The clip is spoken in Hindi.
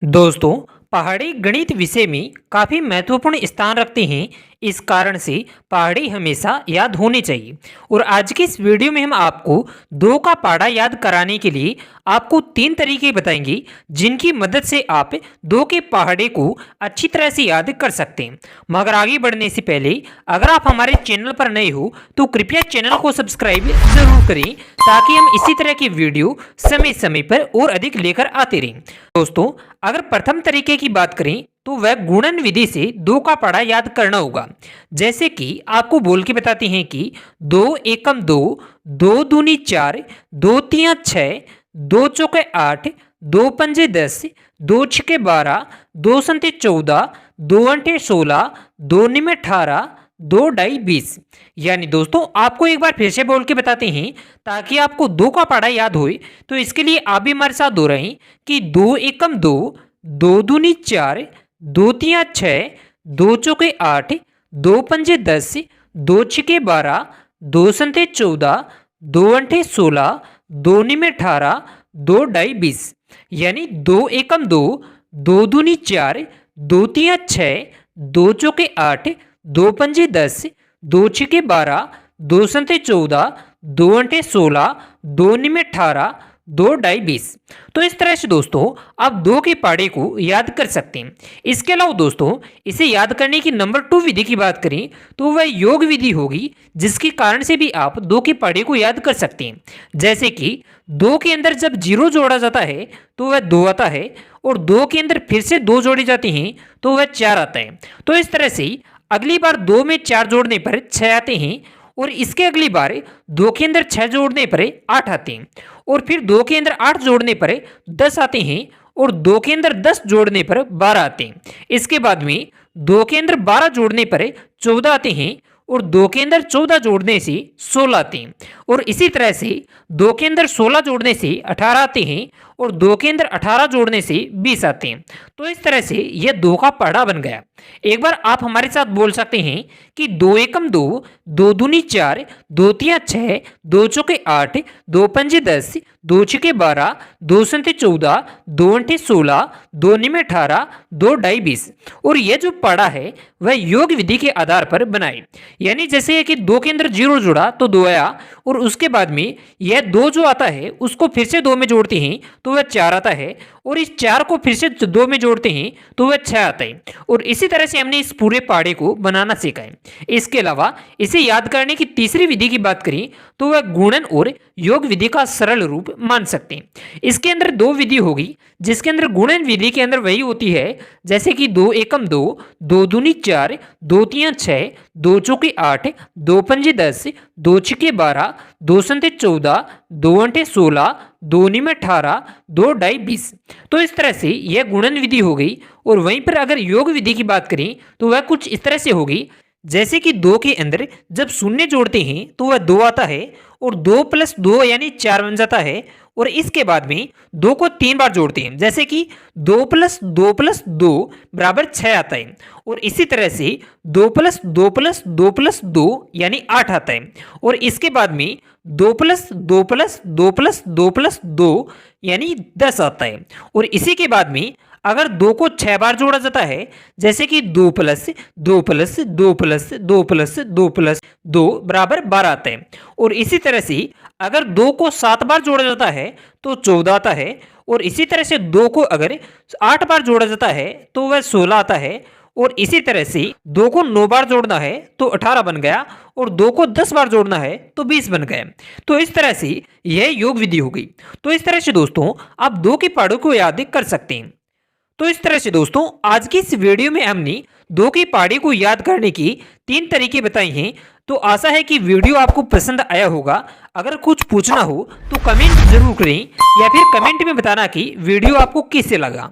दोस्तों, पहाड़ी गणित विषय में काफ़ी महत्वपूर्ण स्थान रखते हैं। इस कारण से पहाड़ी हमेशा याद होने चाहिए। और आज की इस वीडियो में हम आपको दो का पहाड़ा याद कराने के लिए आपको 3 तरीके बताएंगे, जिनकी मदद से आप दो के पहाड़े को अच्छी तरह से याद कर सकते हैं। मगर आगे बढ़ने से पहले अगर आप हमारे चैनल पर नए हो तो कृपया चैनल को सब्सक्राइब जरूर करें, ताकि हम इसी तरह की वीडियो समय समय पर और अधिक लेकर आते रहें। दोस्तों, अगर प्रथम तरीके की बात करें तो वह गुणन विधि से दो का पहाड़ा याद करना होगा। जैसे कि आपको बोल के बताते हैं कि 2 एकम 2, 2 दूनी 4, 2 तिया 6, 2 चौके 8, 2 पंजे 10, 2 छके 12, 2 संते 14, 2 अंठे 16, 2 निमे 18, 2 ढाई 20। यानी दोस्तों, आपको एक बार फिर से बोल के बताते हैं ताकि आपको दो का पहाड़ा याद होए। तो इसके लिए आप भी हमारे साथ दोहराएं कि 2 एकम 2, 2 दूनी 4, 2 तिया 6, 2 चौके 8, 2 पंजे 10, 2 छके 12, 2 संते 14, 2 अंठे 16, 2 निमे 18, 2 ढाई 20। यानी 2 एकम 2, 2 दूनी 4, 2 तिया 6, 2 चौके 8, 2 पंजे 10, 2 छके 12, 2 संते 14, 2 अंठे 16, 2 निमे 18, 2 ढाई 20। तो इस तरह से दोस्तों आप दो के पहाड़े को याद कर सकते हैं। इसके अलावा दोस्तों, इसे याद करने की नंबर 2 विधि की बात करें तो वह योग विधि होगी, जिसके कारण से भी आप दो के पहाड़े को याद कर सकते हैं। जैसे कि 2 के अंदर जब 0 जोड़ा जाता है तो वह 2 आता है, और 2 के अंदर फिर से 2 जोड़े जाते हैं तो वह 4 आता है। तो इस तरह से अगली बार 2 में 4 जोड़ने पर 6 आते हैं, और इसके अगली बार 2 के अंदर 6 जोड़ने पर 8 आते हैं, और फिर 2 के अंदर 8 जोड़ने पर 10 आते हैं, और 2 के अंदर 10 जोड़ने पर 12 आते हैं। इसके बाद में 2 के अंदर 12 जोड़ने पर 14 आते हैं, और 2 के अंदर 14 जोड़ने से 16 आते हैं, और इसी तरह से 2 के अंदर 16 जोड़ने से 18 आते हैं, और 2 के अंदर 18 जोड़ने से 20 आते हैं। तो इस तरह से यह दो का पहाड़ा बन गया। एक बार आप हमारे साथ बोल सकते हैं कि 2 एकम 2, 2 दूनी 4, 2 तिया 6, 2 चौके 8, 2 पंजे 10, 2 छके 12, 2 संते 14, 2 अंठे 16, 2 निमे 18, 2 ढाई 20। और यह जो पहाड़ा है वह योग विधि के आधार पर बनाए। यानी जैसे कि 2 के अंदर 0 जोड़ा तो 2 आया, और उसके बाद में यह 2 जो आता है उसको फिर से 2 में जोड़ते हैं तो वह 4 आता है, और इस 4 को फिर से 2 में जोड़ते हैं तो वह 6 आता है। और इसी तरह से हमने इस पूरे पहाड़े को बनाना सीखा है। इसके अलावा इसे याद करने की तीसरी विधि की बात करें तो वह गुणन और योग विधि का सरल रूप मान सकते हैं। इसके अंदर 2 विधि होगी, जिसके अंदर गुणन विधि के अंदर वही होती है जैसे कि 2 एकम 2, 2 दूनी 4, 2 तिया 6, 2 चौके 8, 2 पंजे 10, 2 छके 12, 2 संते 14, 2 अंठे 16, 2 निमे 18, 2 ढाई 20। तो इस तरह से यह गुणन विधि हो गई। और वहीं पर अगर योग विधि की बात करें तो वह कुछ इस तरह से होगी, जैसे कि 2 के अंदर जब शून्य जोड़ते हैं तो वह 2 आता है, और 2 + 2 यानी 4 बन जाता है, और इसके बाद में 2 को 3 बार जोड़ते हैं, जैसे कि 2 + 2 + 2 बराबर 6 आता है। और इसी तरह से 2 + 2 + 2 + 2 यानी 8 आता है, और इसके बाद में 2 + 2 + 2 + 2 + 2 यानी 10 आता है। और इसी के बाद में अगर 2 को 6 बार जोड़ा जाता है, जैसे कि 2 + 2 + 2 + 2 + 2 + 2 बराबर 12 आता है। और इसी तरह से अगर 2 को 7 बार जोड़ा जाता है तो 14 आता है, और इसी तरह से 2 को अगर 8 बार जोड़ा जाता है तो वह 16 आता है, और इसी तरह से 2 को 9 बार जोड़ना है तो 18 बन गया, और 2 को 10 बार जोड़ना है तो 20 बन गया। तो इस तरह से यह योग विधि हो गई। तो इस तरह से दोस्तों आप दो के पहाड़ों को याद कर सकते हैं। तो इस तरह से दोस्तों आज की इस वीडियो में हमने दो की पहाड़ी को याद करने की 3 तरीके बताए हैं। तो आशा है कि वीडियो आपको पसंद आया होगा। अगर कुछ पूछना हो तो कमेंट जरूर करें, या फिर कमेंट में बताना कि वीडियो आपको कैसे लगा।